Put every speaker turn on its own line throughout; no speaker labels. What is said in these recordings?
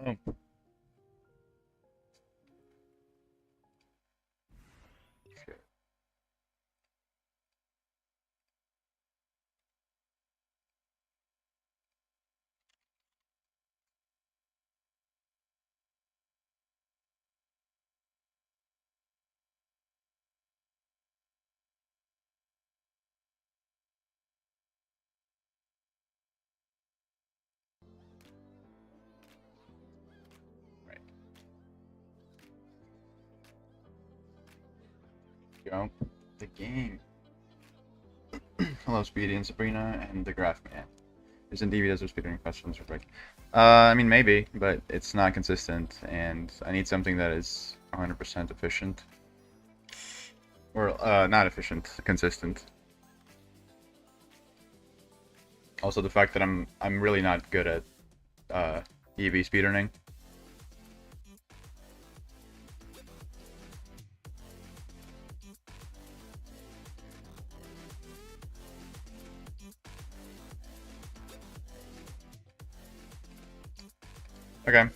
Oh. Right. Go. The game. Hello, Speedy and Sabrina, and the Graph Man. Isn't DVDs or speedrunning questions for break? I mean, maybe, but it's not consistent, and I need something that is 100% efficient. Or, not efficient, consistent. Also, the fact that I'm really not good at, EV speedrunning. Okay.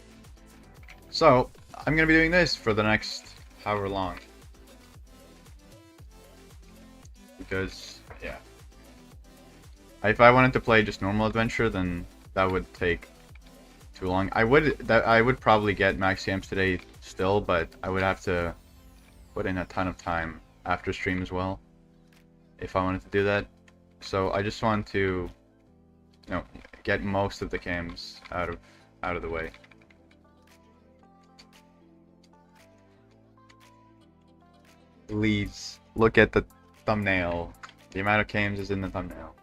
So, I'm gonna be doing this for the next however long. Because, yeah. If I wanted to play just normal adventure, then that would take too long. I would probably get max camps today still, but I would have to put in a ton of time after stream as well if I wanted to do that. So I just want to, get most of the cams out of the way. Please look at the thumbnail. The amount of cams is in the thumbnail.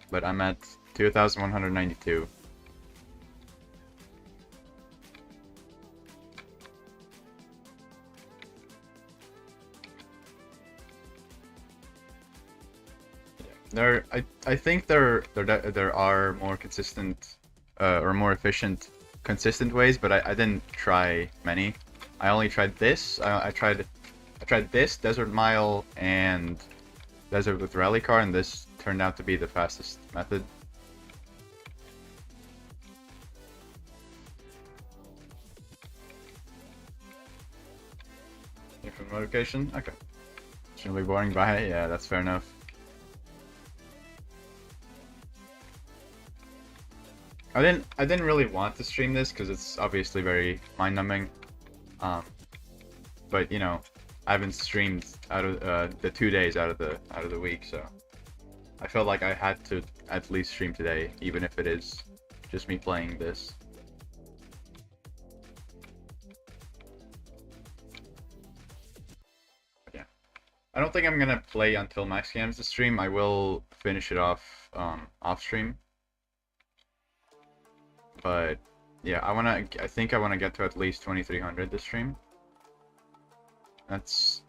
But I'm at 2,192. I think there are more consistent, or more efficient, consistent ways, but I didn't try many. I only tried this. I tried this Desert Mile and Desert with Rally Car, and this turned out to be the fastest method. Different notification. Okay. Shouldn't be boring. Bye. Yeah, that's fair enough. I didn't really want to stream this because it's obviously very mind-numbing. But you know, I haven't streamed out of the 2 days out of the week, so I felt like I had to at least stream today, even if it is just me playing this. But yeah, I don't think I'm gonna play until Max Cams the stream. I will finish it off off stream. But yeah, I think I wanna get to at least 2300 this stream. That's,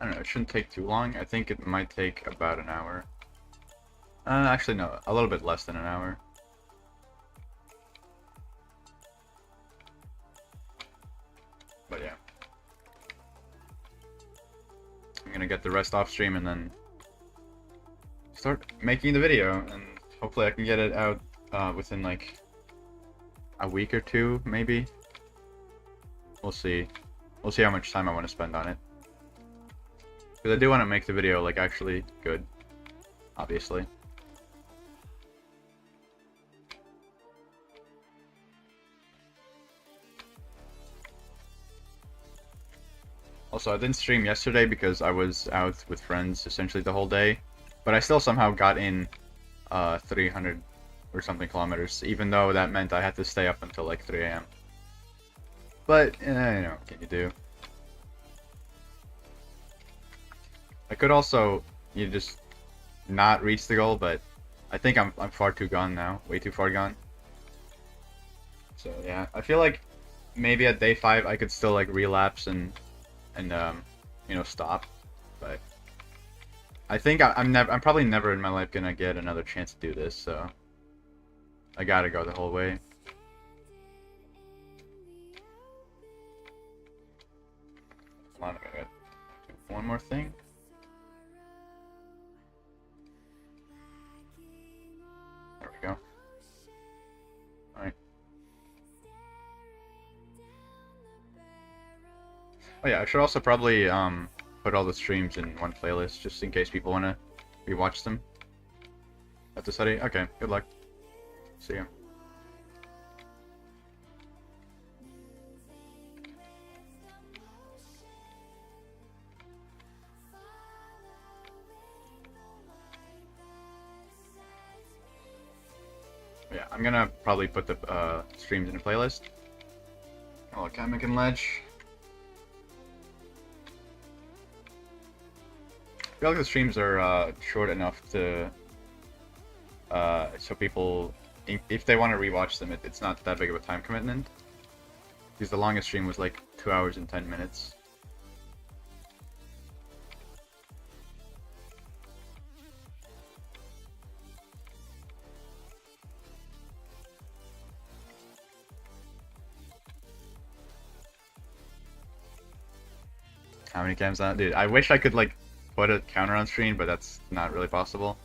I don't know, it shouldn't take too long. I think it might take about an hour. Actually no, a little bit less than an hour. But yeah. I'm gonna get the rest off stream and then start making the video, and hopefully I can get it out within like a week or two, maybe. We'll see. We'll see how much time I want to spend on it. Because I do want to make the video like actually good, obviously. Also, I didn't stream yesterday because I was out with friends essentially the whole day, but I still somehow got in 300 or something kilometers, even though that meant I had to stay up until like 3 a.m. But, you know, what can you do? I could also, just not reach the goal, but I think I'm far too gone now, way too far gone. So yeah, I feel like maybe at day 5 I could still like relapse and stop, but I think I'm probably never in my life gonna get another chance to do this, so I gotta go the whole way. Come on, I gotta do one more thing. There we go. Alright. Oh yeah, I should also probably put all the streams in one playlist just in case people want to rewatch them. Have to study? Okay, good luck. See ya. Yeah, I'm gonna probably put the streams in a playlist. Oh, look, I'm making ledge. I feel like the streams are short enough to so people, if they want to rewatch them, it's not that big of a time commitment. Because the longest stream was like 2 hours and 10 minutes. How many cams on? Dude, I wish I could like put a counter on screen, but that's not really possible.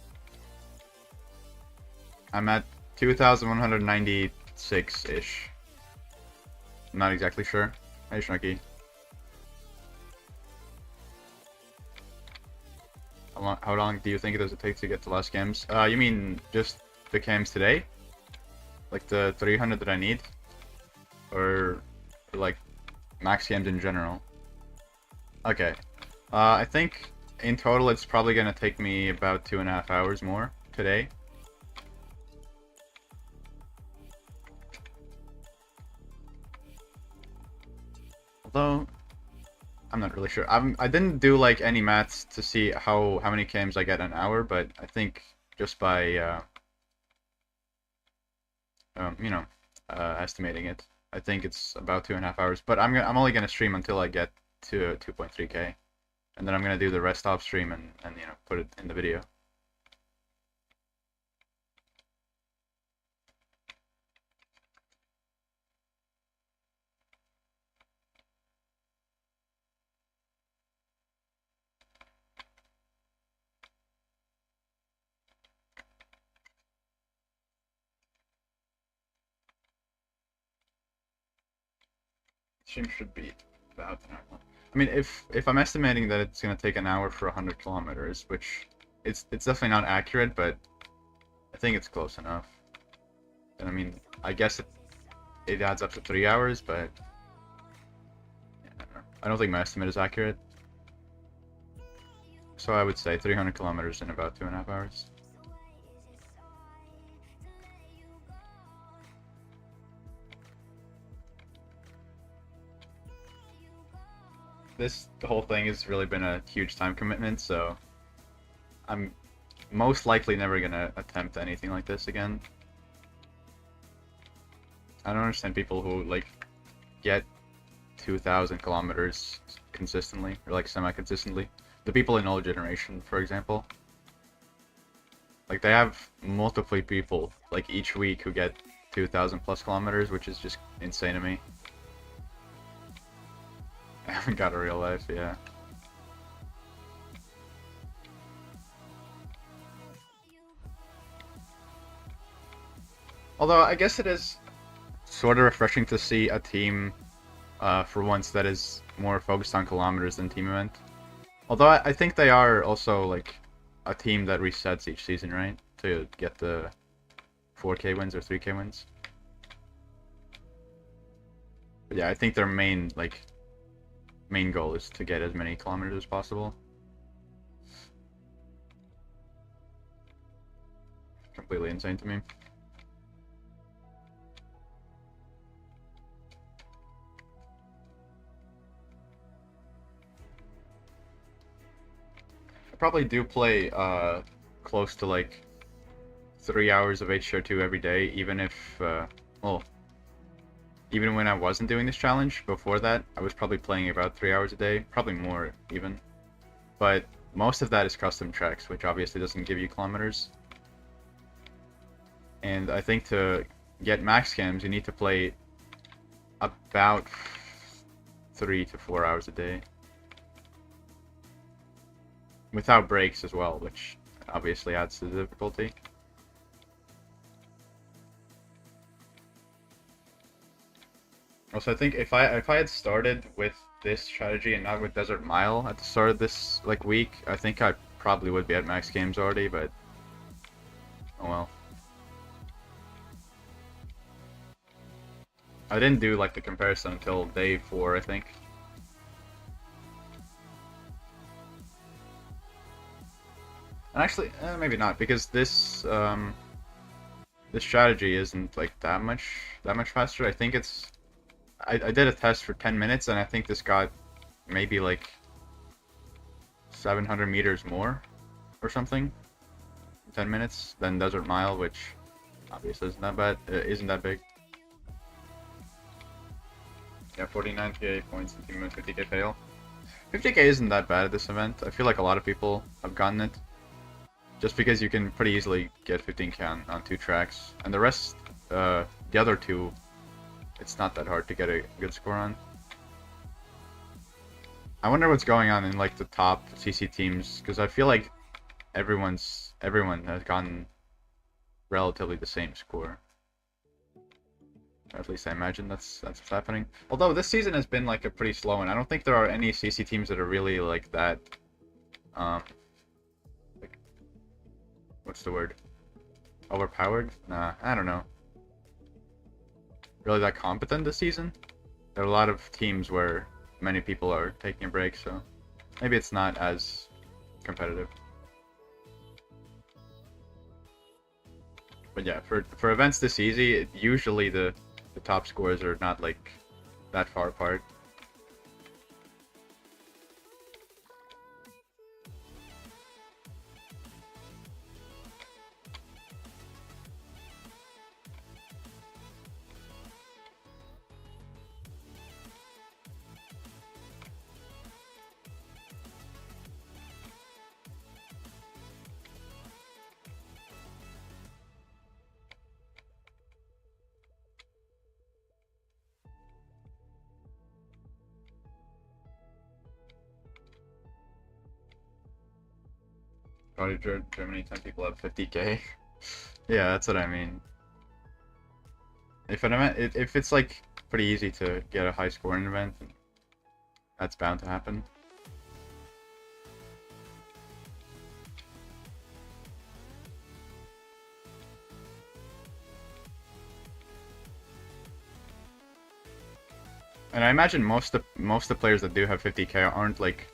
I'm at 2,196-ish. Not exactly sure. Hey, Shnunky. How long do you think does it take to get the last cams? You mean just the cams today? Like the 300 that I need? Or like max cams in general? Okay. I think in total it's probably gonna take me about 2.5 hours more today. Although I'm not really sure. I didn't do like any maths to see how many cams I get an hour, but I think just by you know, estimating it, I think it's about 2.5 hours. But I'm only gonna stream until I get to 2.3K, and then I'm gonna do the rest off stream and you know, put it in the video. Stream should be about an hour. I mean, if I'm estimating that it's gonna take an hour for 100 kilometers, which it's definitely not accurate, but I think it's close enough. And I mean, I guess it adds up to 3 hours, but yeah, I don't think my estimate is accurate. So I would say 300 kilometers in about 2.5 hours. The whole thing has really been a huge time commitment, so I'm most likely never gonna attempt anything like this again. I don't understand people who like get 2,000 kilometers consistently or like semi-consistently. The people in old generation, for example, like they have multiple people like each week who get 2,000 plus kilometers, which is just insane to me. I haven't got a real life, yeah. Although I guess it is sort of refreshing to see a team for once that is more focused on kilometers than team event. Although I think they are also like a team that resets each season, right? To get the 4K wins or 3K wins. But yeah, I think their main goal is to get as many kilometers as possible. Completely insane to me. I probably do play close to like 3 hours of HCR2 every day, even if well, even when I wasn't doing this challenge. Before that, I was probably playing about 3 hours a day, probably more even. But most of that is custom tracks, which obviously doesn't give you kilometers. And I think to get max cams, you need to play about 3 to 4 hours a day. Without breaks as well, which obviously adds to the difficulty. Also, I think if I had started with this strategy and not with Desert Mile at the start of this like week, I think I probably would be at max games already. But oh well. I didn't do like the comparison until day 4, I think. And actually, maybe not because this strategy isn't like that much faster. I think it's I did a test for 10 minutes and I think this got maybe like 700 meters more or something in 10 minutes than Desert Mile, which obviously isn't that bad, isn't that big. Yeah, 49k points and 2 minutes, 50k fail. 50k isn't that bad at this event. I feel like a lot of people have gotten it. Just because you can pretty easily get 15k on 2 tracks. And the rest, the other 2, it's not that hard to get a good score on. I wonder what's going on in like the top CC teams, because I feel like everyone has gotten relatively the same score. Or at least I imagine that's what's happening. Although this season has been like a pretty slow one. I don't think there are any CC teams that are really like that. Like, what's the word? Overpowered? Nah, I don't know. Really that competent this season? There are a lot of teams where many people are taking a break, so maybe it's not as competitive. But yeah, for events this easy, usually the top scores are not like that far apart. Probably Germany, 10 people have 50k. Yeah, that's what I mean. If it's like pretty easy to get a high score in an event, that's bound to happen. And I imagine most of the players that do have 50k aren't like.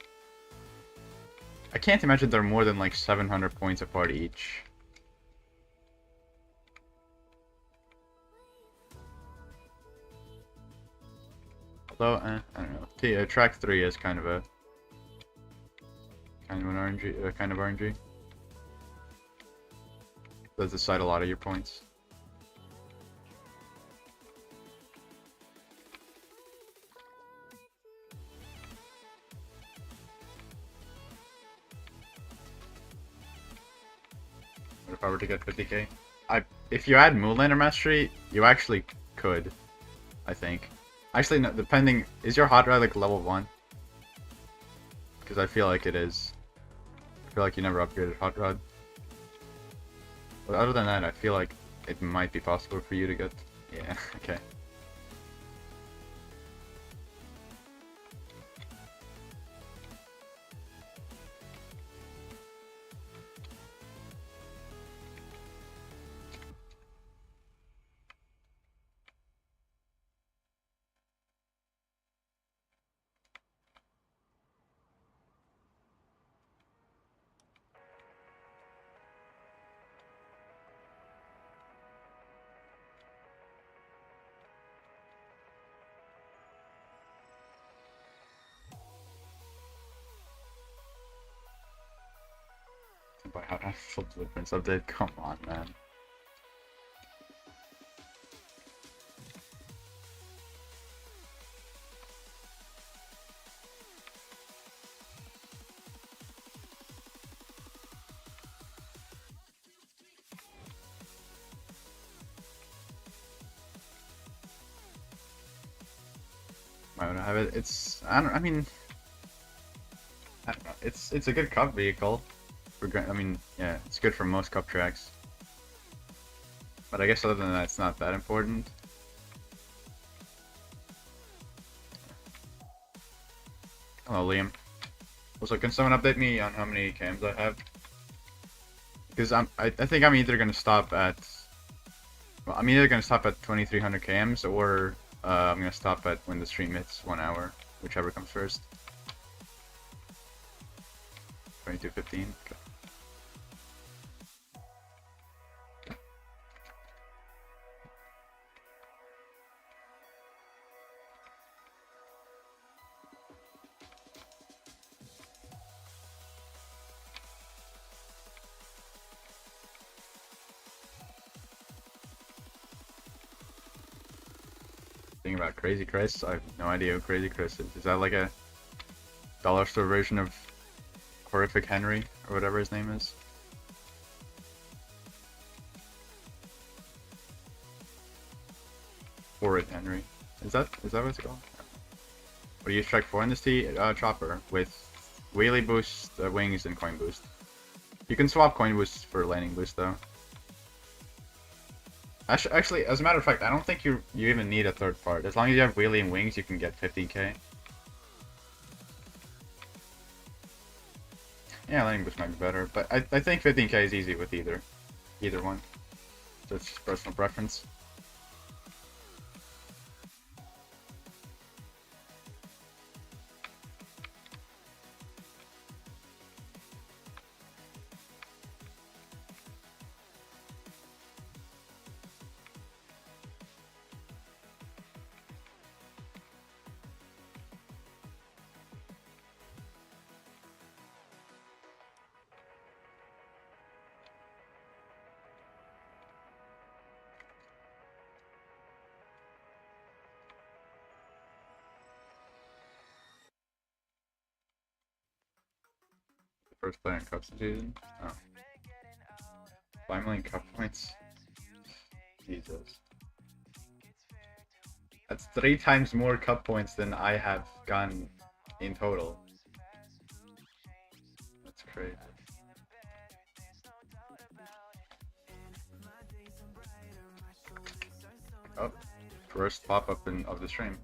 I can't imagine they're more than like 700 points apart each. Although, I don't know. Track 3 is kind of an RNG, kind of RNG. Does decide a lot of your points. What if I were to get 50k? If you add Moonlander Mastery, you actually could, I think. Actually, no, depending, is your Hot Rod like level 1? Because I feel like it is. I feel like you never upgraded Hot Rod. But other than that, I feel like it might be possible for you to get. Yeah, okay. By how to flip blueprints update? Come on, man. Why would I have it? I mean, I don't know. It's a good cup vehicle. I mean, yeah, it's good for most cup tracks. But I guess other than that, it's not that important. Hello, Liam. Also, can someone update me on how many cams I have? Because I think I'm either gonna stop at, well, I'm either gonna stop at 2300 cams or I'm gonna stop at when the stream hits 1 hour, whichever comes first. 2215. Okay. Thinking about Crazy Chris, I have no idea who Crazy Chris is. Is that like a dollar store version of Horrific Henry or whatever his name is? Horrid Henry. Is that what it's called? What do you strike 4 in this chopper with wheelie boost, wings, and coin boost? You can swap coin boost for landing boost though. Actually, as a matter of fact, I don't think you even need a third part. As long as you have wheelie and wings, you can get 15k. Yeah, landing boost might be better, but I think 15k is easy with either one. So it's just personal preference. First player in cup season. Oh. 5 million cup points. Jesus. That's 3 times more cup points than I have gotten in total. That's crazy. Oh, first pop-up of the stream.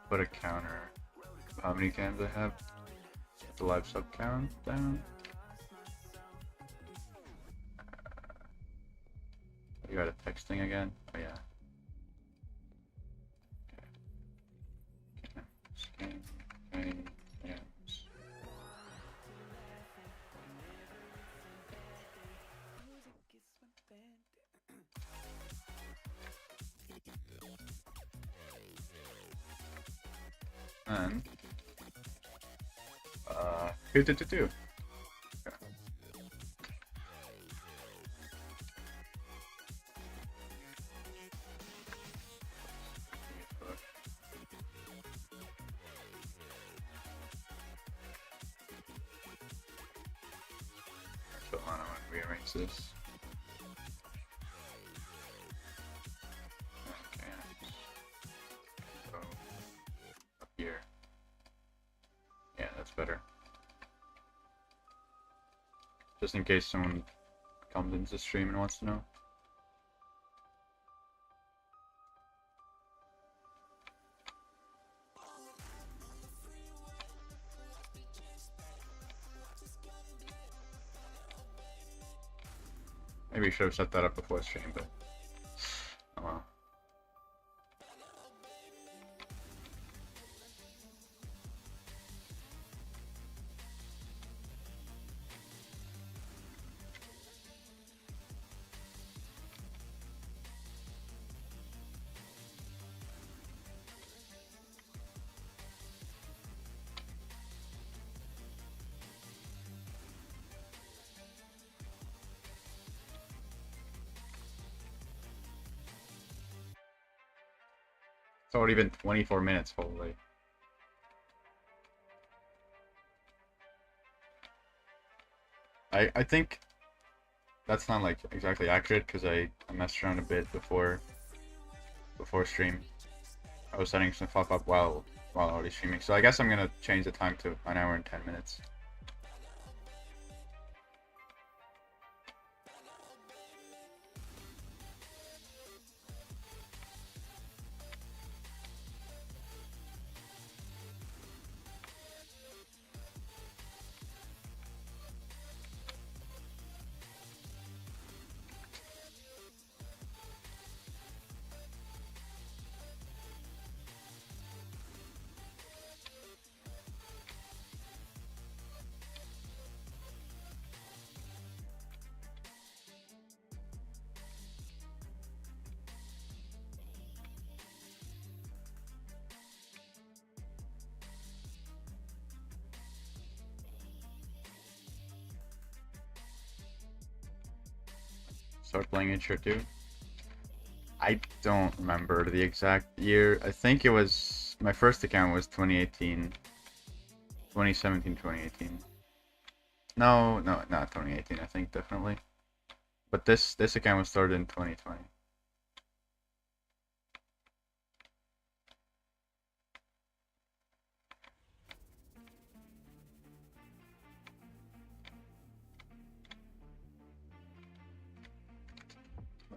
Put a counter. How many cams I have? The live sub count down. You got a texting again? Oh yeah. Okay. And 2. So I want to rearrange this. Okay. So up here. better. Just in case someone comes into the stream and wants to know. Maybe I should have set that up before the stream, but oh well. It's already been 24 minutes, holy. I think that's not like exactly accurate because I messed around a bit before stream. I was setting some stuff up while already streaming, so I guess I'm gonna change the time to an hour and 10 minutes. Start playing Intro 2. I don't remember the exact year. I think it was, my first account was 2018. 2017, 2018. No, not 2018, I think definitely. But this account was started in 2020.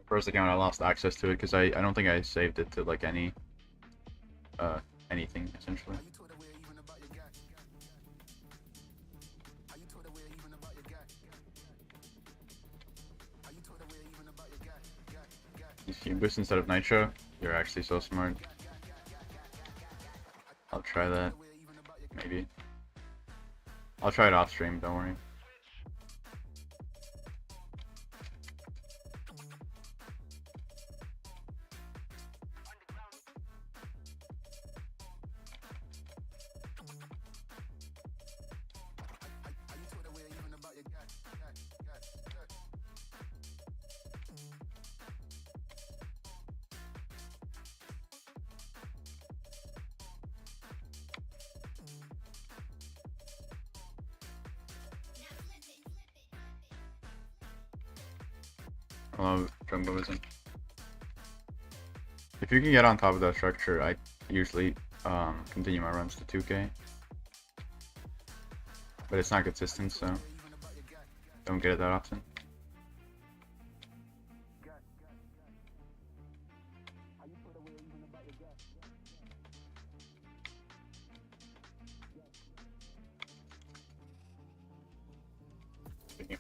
First account, I lost access to it because I don't think I saved it to like anything essentially. Use Boost instead of Nitro. You're actually so smart. I'll try that. Maybe. I'll try it off stream. Don't worry. Hello, Jumboism. If you can get on top of that structure, I usually continue my runs to 2k. But it's not consistent, so don't get it that often.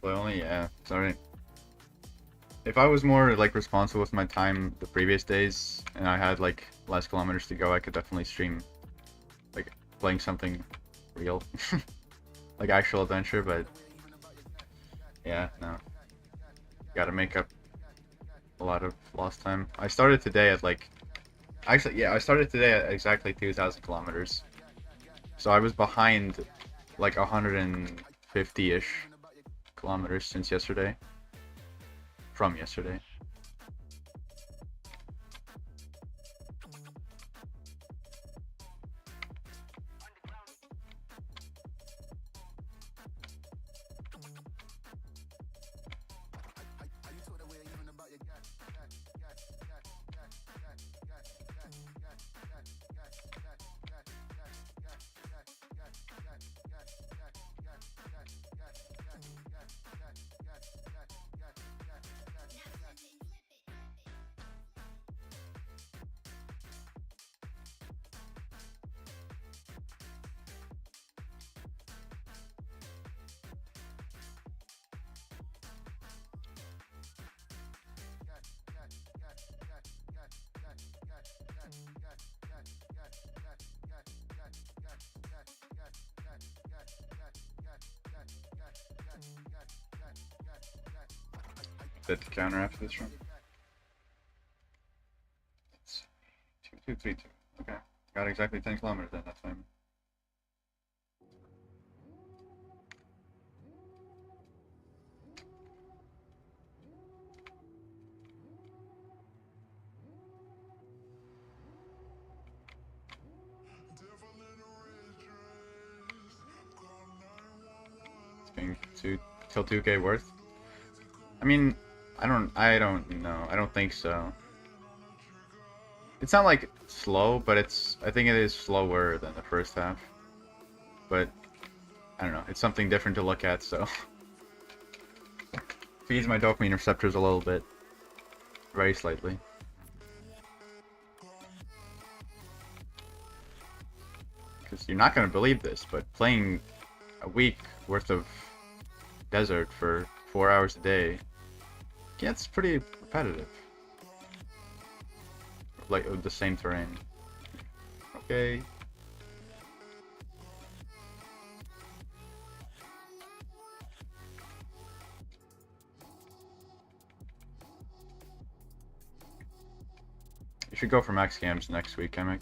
Play only? Yeah, sorry. If I was more like responsible with my time the previous days and I had like less kilometers to go, I could definitely stream like playing something real. Like actual adventure, but yeah, no. Gotta make up a lot of lost time. I started today at like, actually, yeah, I started today at exactly 2,000 kilometers. So I was behind like 150-ish kilometers since yesterday. From yesterday. Bit to counter after this run. 2-2-3-2. Okay. Got exactly 10 kilometers then, that's fine. It's being till 2K worth. I mean, I don't know. I don't think so. It's not like slow, but I think it is slower than the first half. But I don't know. It's something different to look at, so feeds my dopamine receptors a little bit, very slightly. Because you're not gonna believe this, but playing a week worth of desert for 4 hours a day gets pretty repetitive. Like with the same terrain. Okay. You should go for max cams next week, Emic.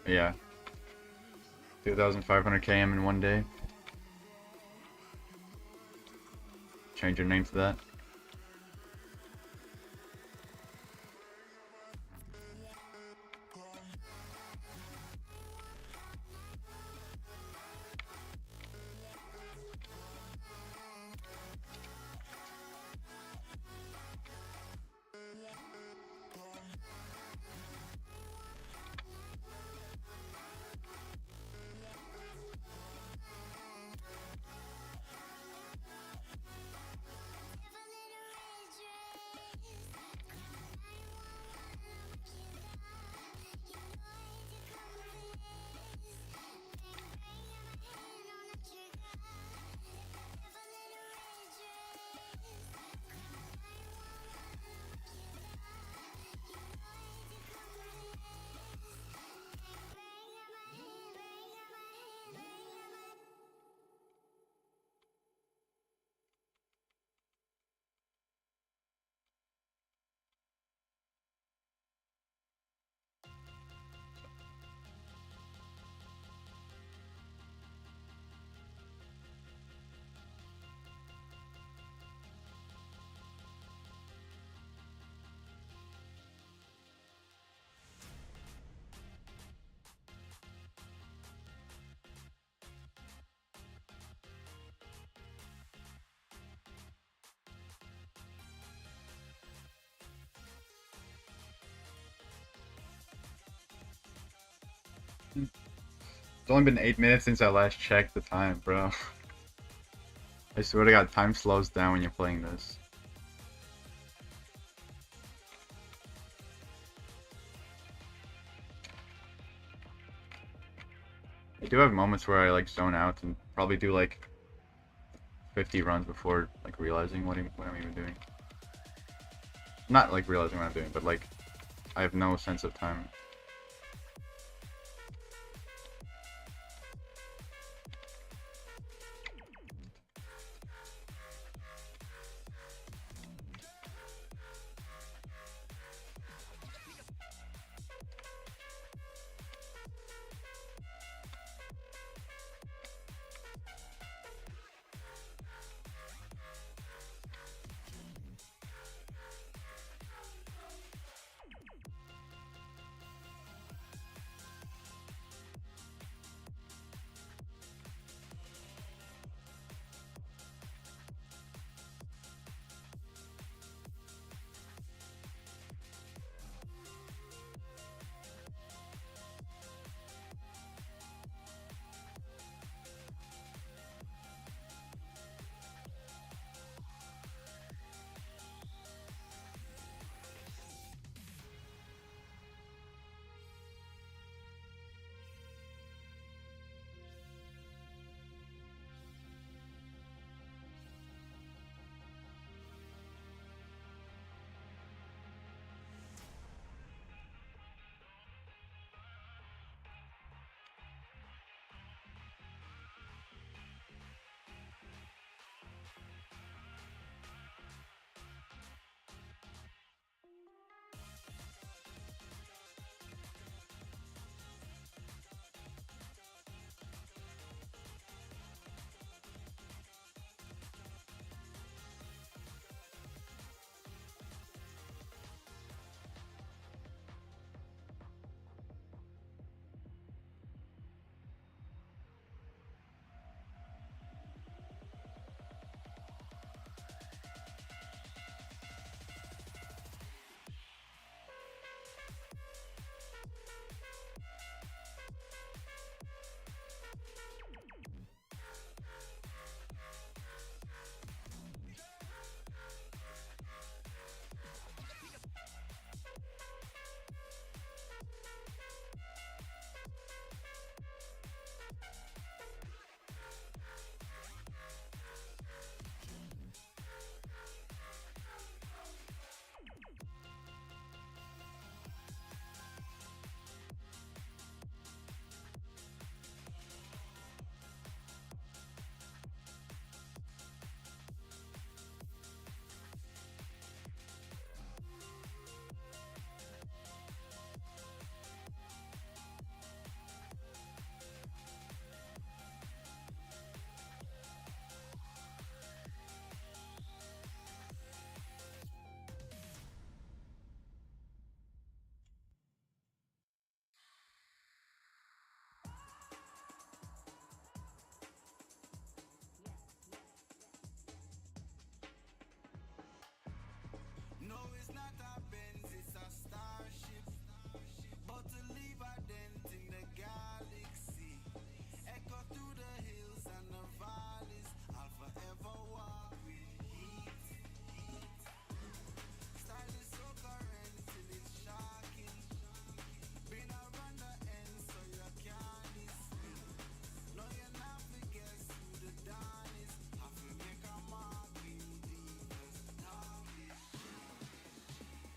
Yeah. 2,500 km in one day. Change your name to that. It's only been 8 minutes since I last checked the time, bro. I swear to God, time slows down when you're playing this. I do have moments where I like zone out and probably do like 50 runs before like realizing what I'm even doing. Not like realizing what I'm doing, but like I have no sense of time.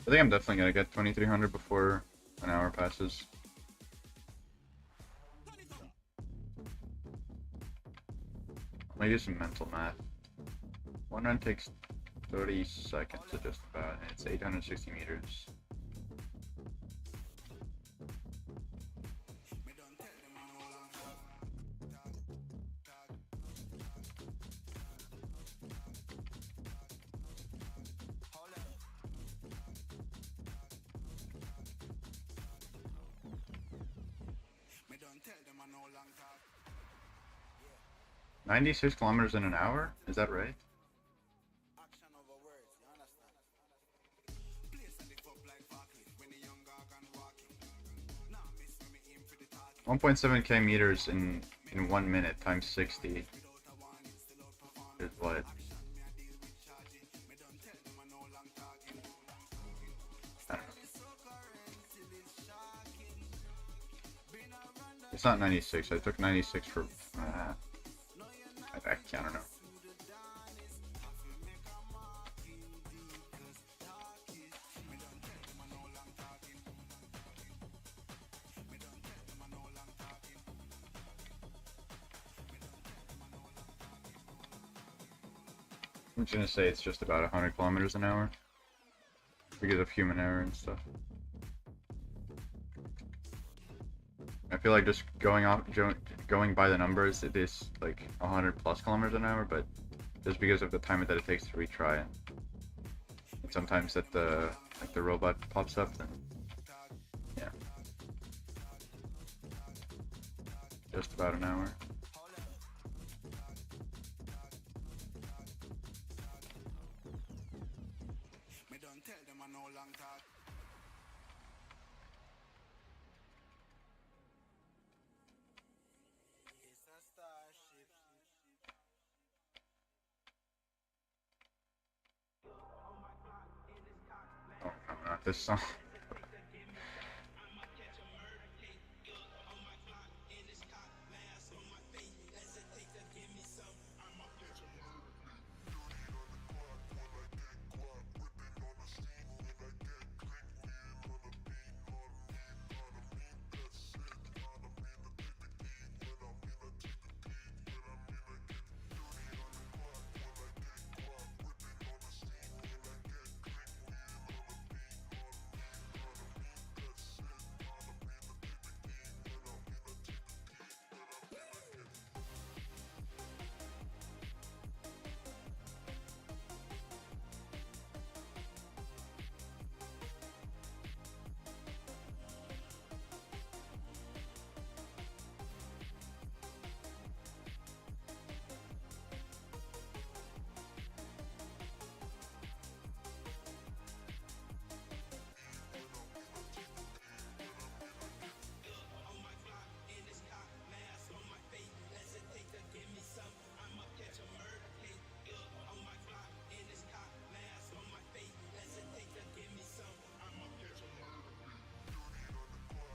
I think I'm definitely gonna get 2300 before an hour passes. Let me do some mental math. One run takes 30 seconds to just about, and it's 860 meters.
Them I no long talk.
96 kilometers in an hour? Is that right?
Action over words, you understand? Place and the fuck like Barkley when the young gargan walking. Now miss when me aim for the target.
1.7k meters in 1 minute times 60 is what? It's not 96. I took 96 for. I don't know. I'm just gonna say it's just about 100 kilometers an hour because of human error and stuff. I feel like just going by the numbers, it is like 100 plus kilometers an hour, but just because of the time that it takes to retry, and sometimes that the robot pops up, then yeah, just about an hour.
Me don't tell them I no long talk. It's a starship.
Oh no, not this song.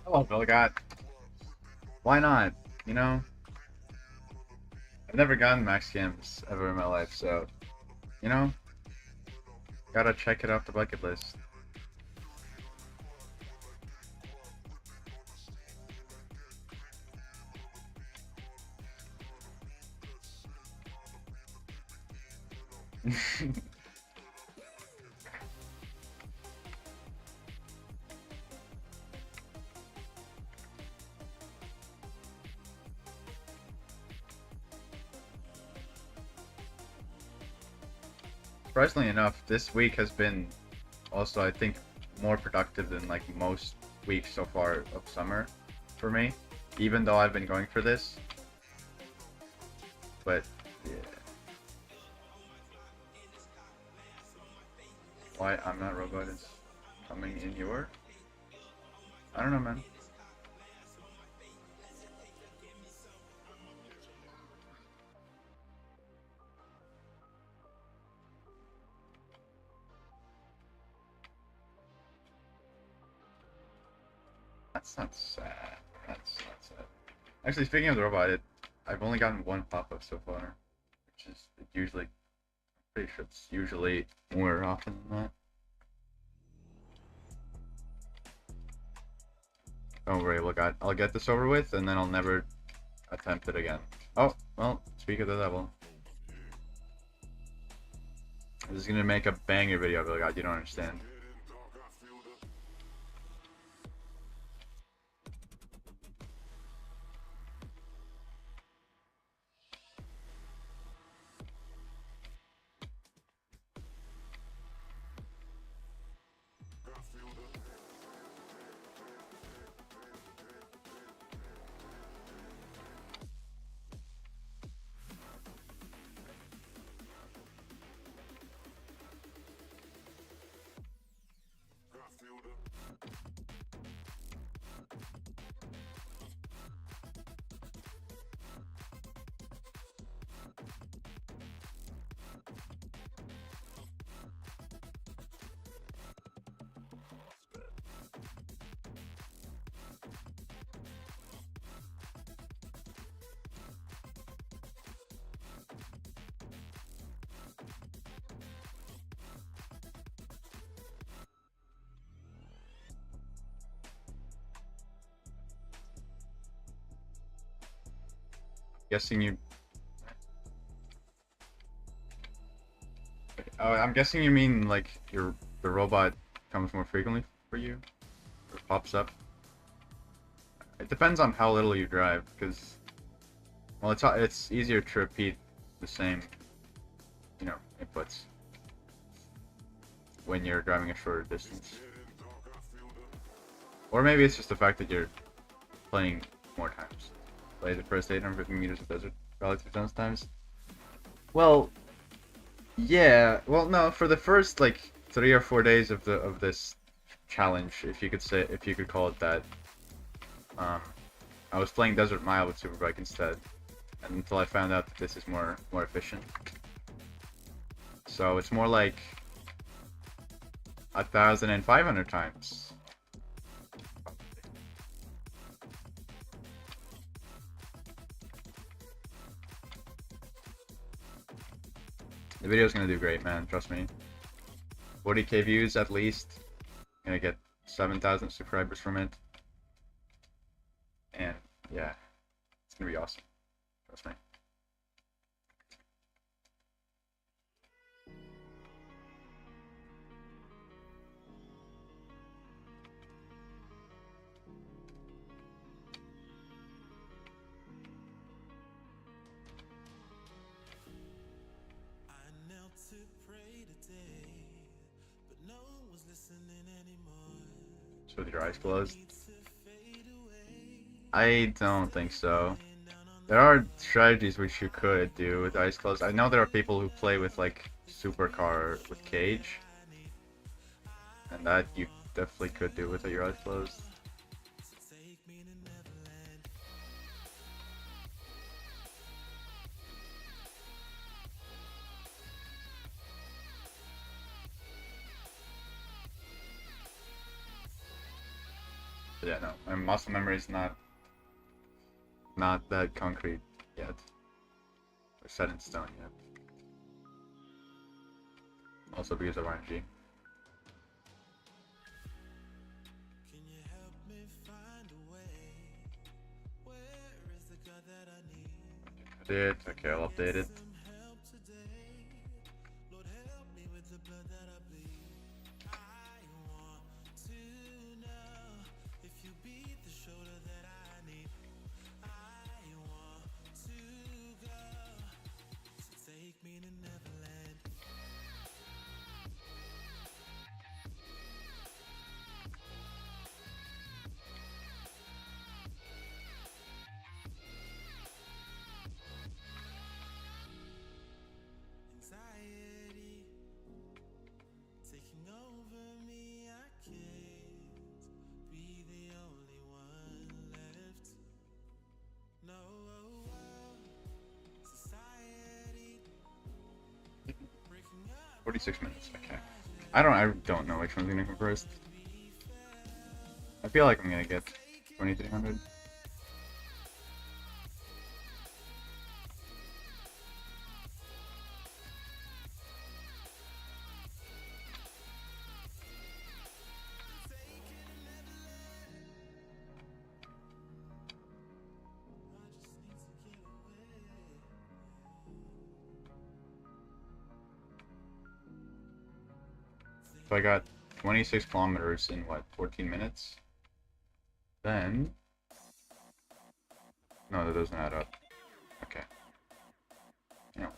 Hello, Vilgot. Why not? You know, I've never gotten max camps ever in my life, so you know, gotta check it off the bucket list. Surprisingly enough, this week has been also, I think, more productive than like most weeks so far of summer for me, even though I've been going for this. But yeah. Why I'm not robot is coming in your? I don't know, man. That's not sad. That's not sad. Actually, speaking of the robot, I've only gotten one pop-up so far, which is usually, pretty sure it's usually more often than that. Don't worry, I'll get this over with, and then I'll never attempt it again. Oh, well, speak of the devil. This is gonna make a banger video, but God, you don't understand. Guessing you. Oh, I'm guessing you mean like the robot comes more frequently for you, or pops up. It depends on how little you drive, because well, it's easier to repeat the same, inputs when you're driving a shorter distance. Or maybe it's just the fact that you're playing more times. Play the first 850 meters of desert relative to times. Well, yeah. Well, no, for the first like 3 or 4 days of this challenge, if you could call it that, I was playing Desert Mile with Superbike instead, until I found out that this is more efficient. So it's more like 1,500 times. The video's gonna do great, man. Trust me. 40k views at least. Gonna get 7,000 subscribers from it. And yeah, it's gonna be awesome. Trust me. So with your eyes closed? I don't think so. There are strategies which you could do with eyes closed. I know there are people who play with like supercar with cage, and that you definitely could do with your eyes closed. But yeah, no, my muscle memory is not that concrete yet, or set in stone yet. Also because of RNG. Okay, I'll update it. 26 minutes. Okay. I don't know which one's gonna come first. I feel like I'm gonna get 2300. So I got 26 kilometers in what, 14 minutes? Then, no, that doesn't add up. Okay. Yeah.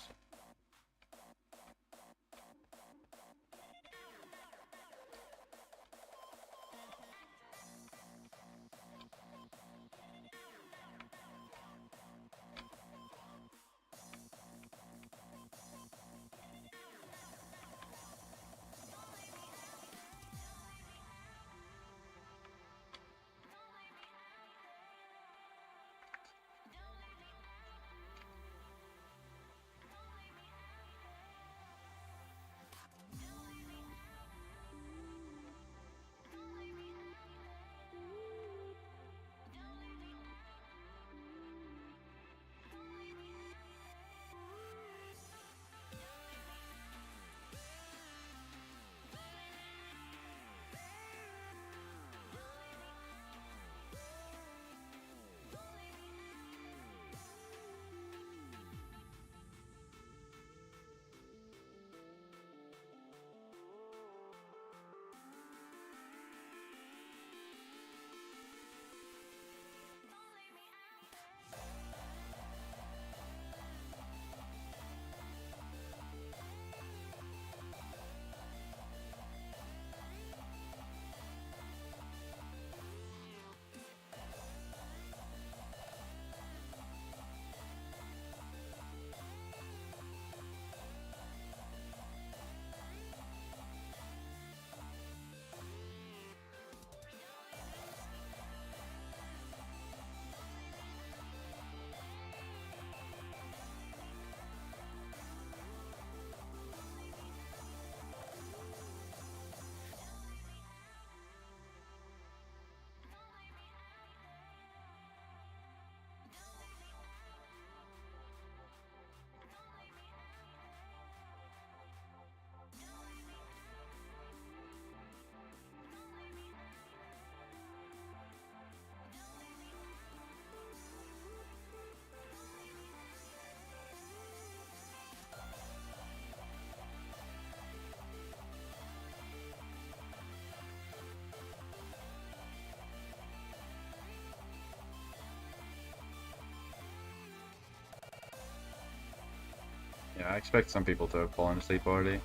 Yeah, I expect some people to have fallen asleep already.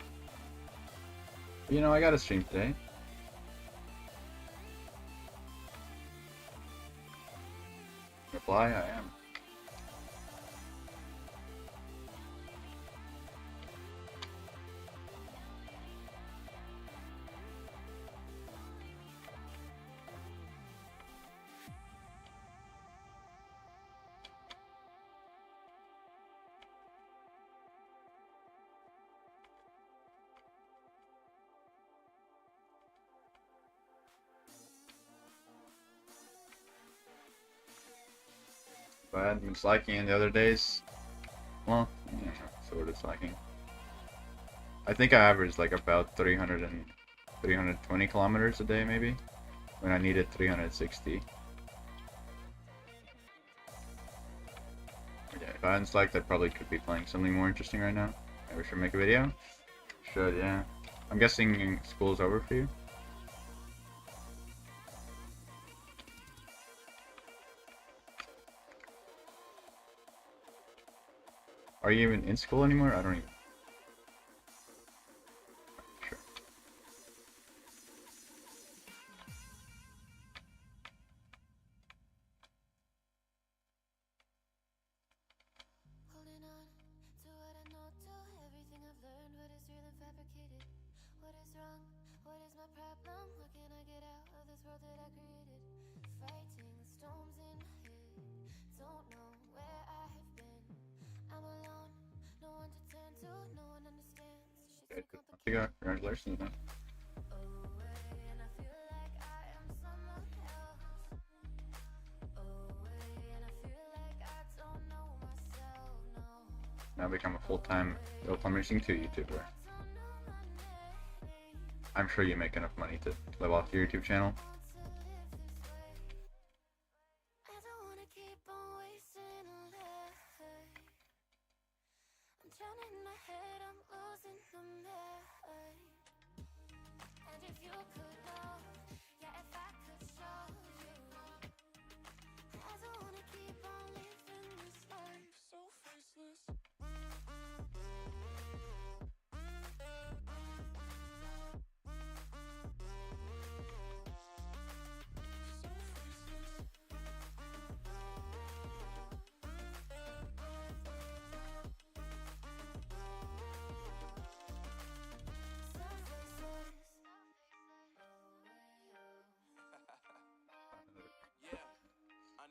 But, you know, I got a stream today. Reply, I am. But I hadn't been slacking in the other days. Well, yeah, sort of slacking. I think I averaged like about 320 kilometers a day, maybe, when I needed 360. Yeah, if I hadn't slacked, I probably could be playing something more interesting right now. Maybe we should make a video. Should, yeah. I'm guessing school's over for you. Are you even in school anymore? I don't even. Sure.
Holding on to what I know, to everything I've learned. What is real and fabricated? What is wrong? What is my problem? What can I get out of this world that I created? Fighting storms in my head. Don't know where I have been. I'm alone, no one to turn to, no one understands. Shit's too complicated.
Congratulations, man.
And I feel like I am someone else. And I feel like I don't know myself, no.
Now become a full-time Open Racing 2 YouTuber.
Don't know my name.
I'm sure you make enough money to live off your YouTube channel.
Want to live this way. I don't wanna keep on wasting life. I'm drowning in my head, I'm losing the mind. And if you could know, yeah, if I could show you, I don't wanna keep on living this life so faceless. So faceless. So faceless.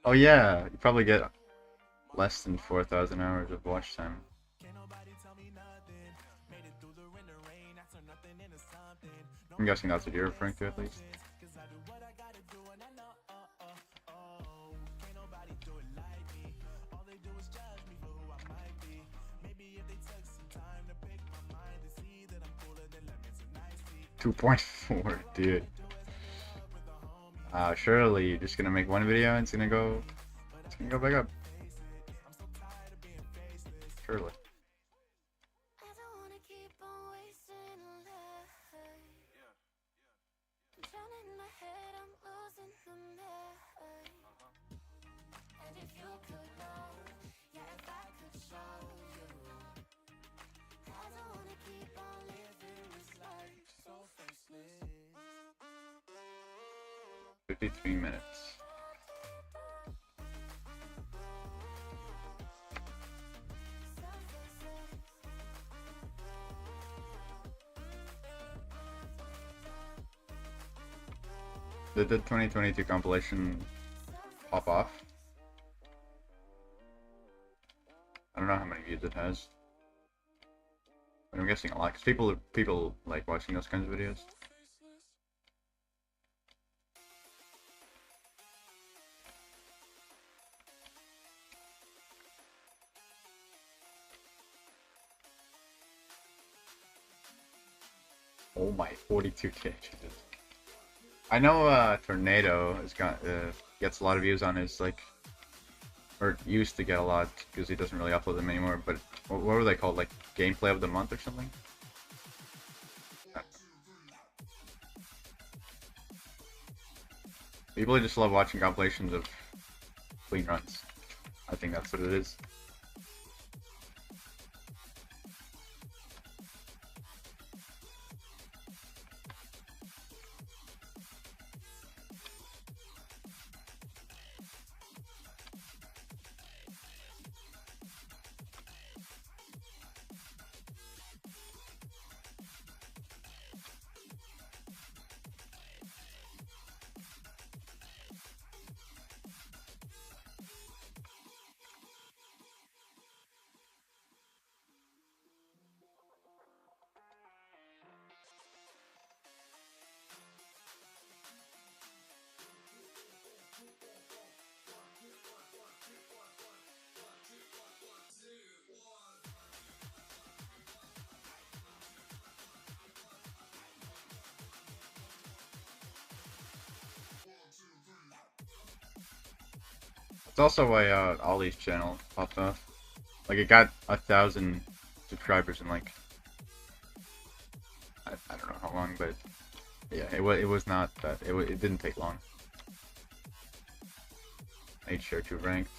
Oh yeah, you probably get less than 4,000 hours of watch time. I'm guessing that's what you're referring to, at least. $2.4, dude. Surely you're just gonna make one video and it's gonna go back up. Surely.
I don't wanna keep on wasting life. I'm drowning in my head, I'm losing the mind. And if you could know, yeah, if I could show you, I don't wanna keep on living this life so faceless.
53 minutes.
So faceless.
Did the 2022 compilation pop off? I don't know how many views it has. But I'm guessing a lot, because people like watching those kinds of videos. Oh my, 42K. Jesus. I know Tornado has gets a lot of views on his, like, or used to get a lot because he doesn't really upload them anymore, but what were they called, like gameplay of the month or something? People just love watching compilations of clean runs. I think that's what it is. It's also why Ollie's channel popped off. Like it got 1,000 subscribers in like I don't know how long, but yeah, it was not that it didn't take long. 8 share 2 ranked.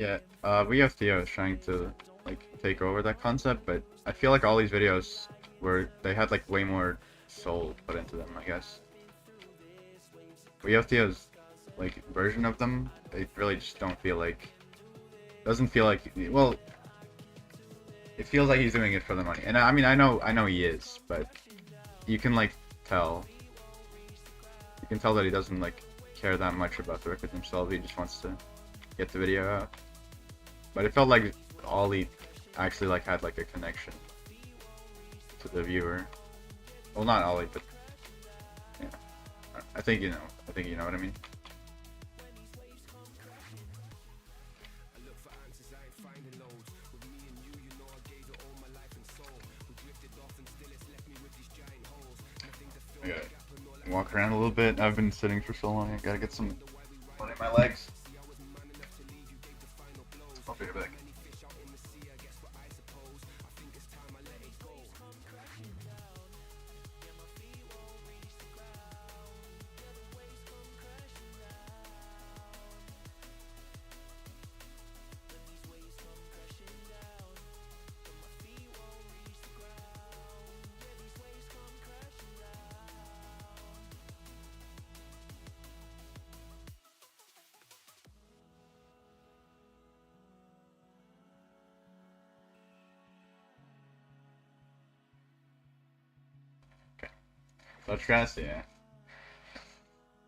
Yeah, we have Theo is trying to like take over that concept, but I feel like all these videos were they had like way more soul put into them, I guess. We have Theo's like version of them, they really just don't feel like doesn't feel like well, it feels like he's doing it for the money. And I mean I know he is, but you can like tell. You can tell that he doesn't like care that much about the record himself. He just wants to get the video out. But it felt like Ollie actually like had like a connection to the viewer. Well, not Ollie, but yeah. I think you know. I think you know what I mean. I gotta walk around a little bit. I've been sitting for so long. I gotta get some blood in my legs. I'll be right back. Touch grass, yeah.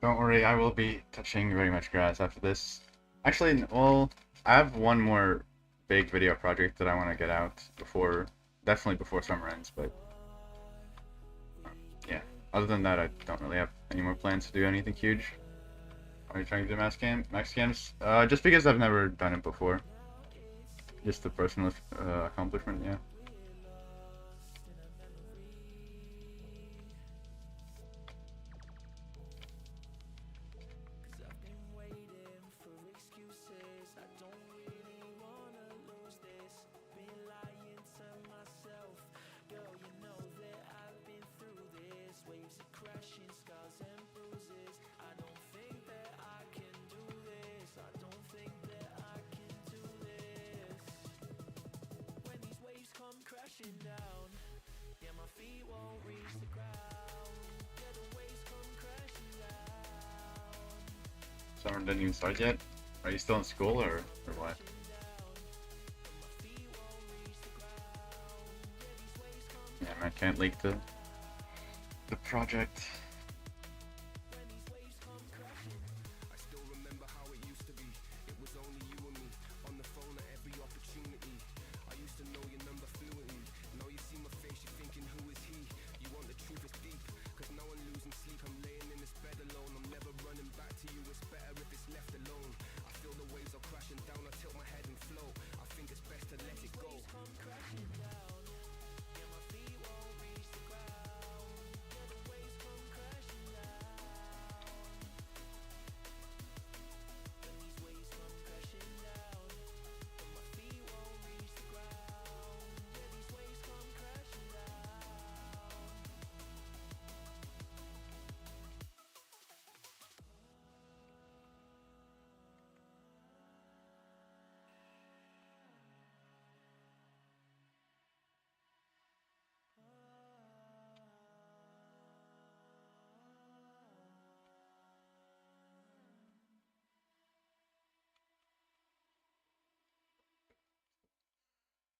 Don't worry, I will be touching very much grass after this. Actually, well, I have one more big video project that I want to get out before, definitely before summer ends, but yeah. Other than that, I don't really have any more plans to do anything huge. Are you trying to do max cams? Just because I've never done it before. Just a personal accomplishment, yeah. Summer didn't even start yet? Are you still in school or what? Yeah, man, can't leak the project.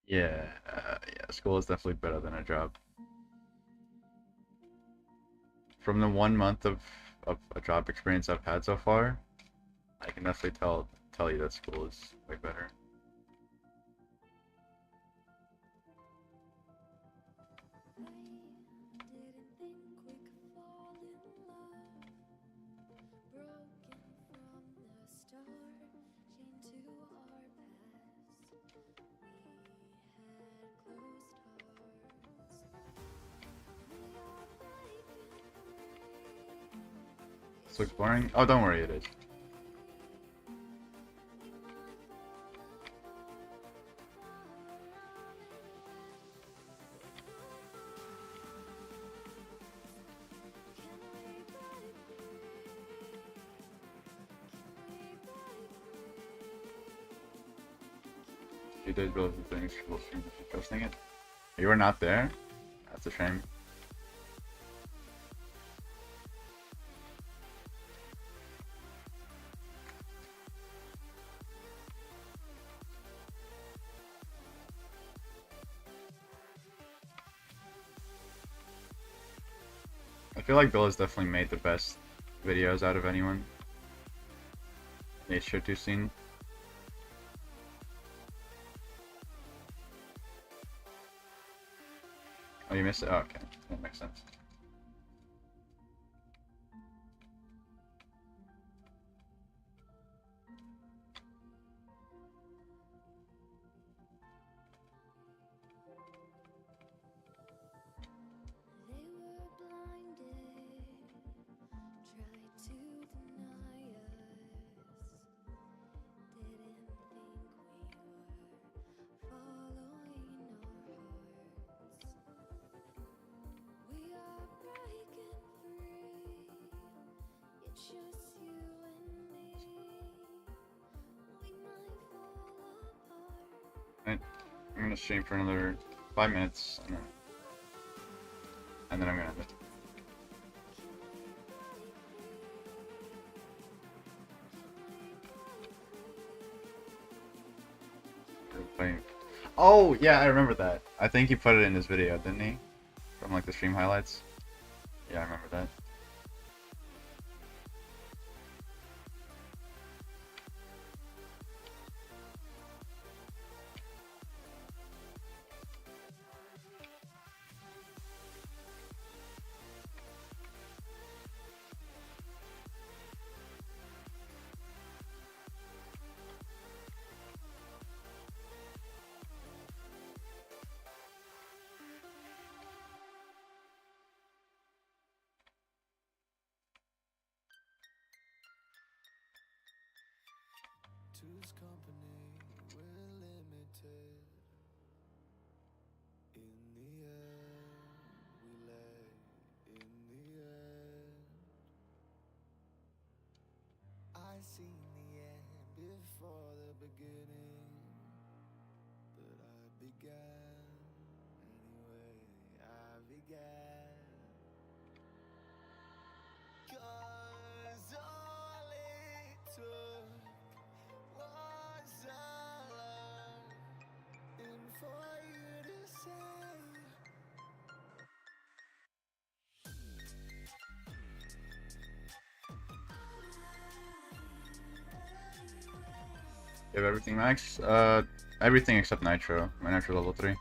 Yeah, yeah, school is definitely better than a job. From the 1 month of a job experience I've had so far, I can definitely tell you that school is way better. This looks boring. Oh, don't worry, it is. You did both the things for posting it. You were not there? That's a shame. I feel like Bill has definitely made the best videos out of anyone. The H2 scene. Oh, you missed it? Oh, okay. That makes sense.
They were blinded, tried to deny us. Didn't think we were following our hearts. We are breaking free. It's just you and me. We might fall apart.
Right. I'm gonna stream for another 5 minutes, and then I'm gonna end it. Oh, yeah, I remember that. I think he put it in his video, didn't he? From like the stream highlights. Yeah, I remember that.
Two's company, we're limited. In the air, we lay in the end. I seen the end before the beginning, but I began anyway. I began. 'Cause all it took was a love, and for you to say.
You have everything max? Everything except Nitro. My Nitro level 3.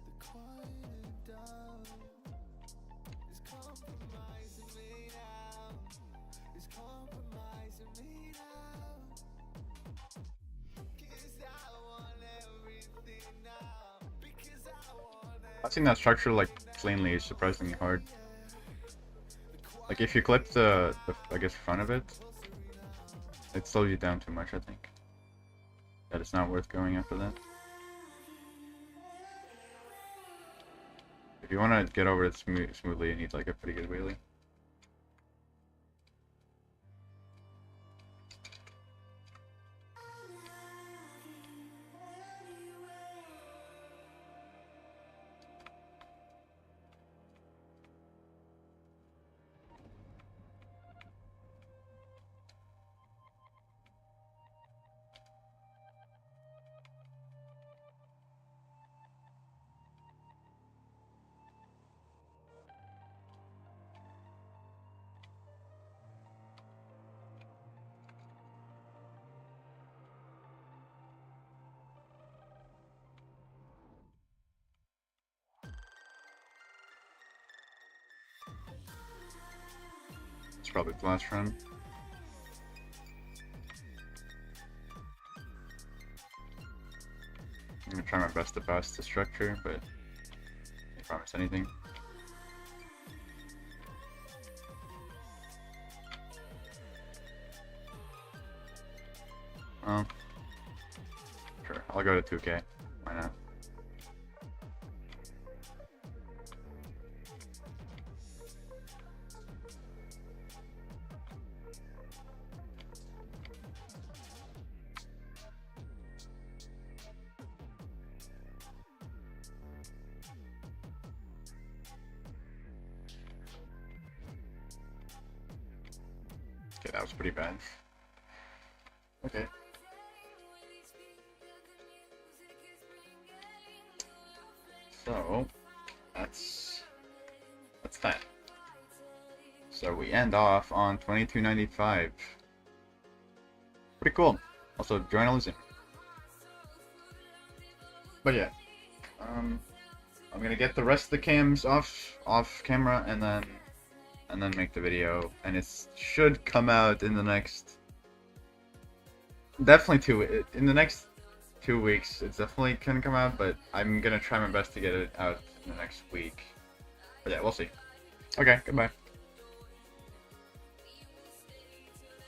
The quiet down is compromising me now. Is compromising me now. 'Cause I want everything now. Because I want
Passing that structure like cleanly is surprisingly hard. Like if you clip the I guess front of it, it slows you down too much, I think. That it's not worth going after that. If you want to get over it smoothly, you need like a pretty good wheelie. It's probably the last run. I'm gonna try my best to pass the structure, but I can't promise anything. Oh. Sure, I'll go to 2K. Why not? Okay, that was pretty bad. Okay. So that's that. So we end off on 2295. Pretty cool. Also journalism. But yeah, I'm gonna get the rest of the cams off camera and then make the video, and it should come out in the next in the next 2 weeks. It's definitely gonna come out, but I'm gonna try my best to get it out in the next week. But yeah, we'll see. Okay, goodbye.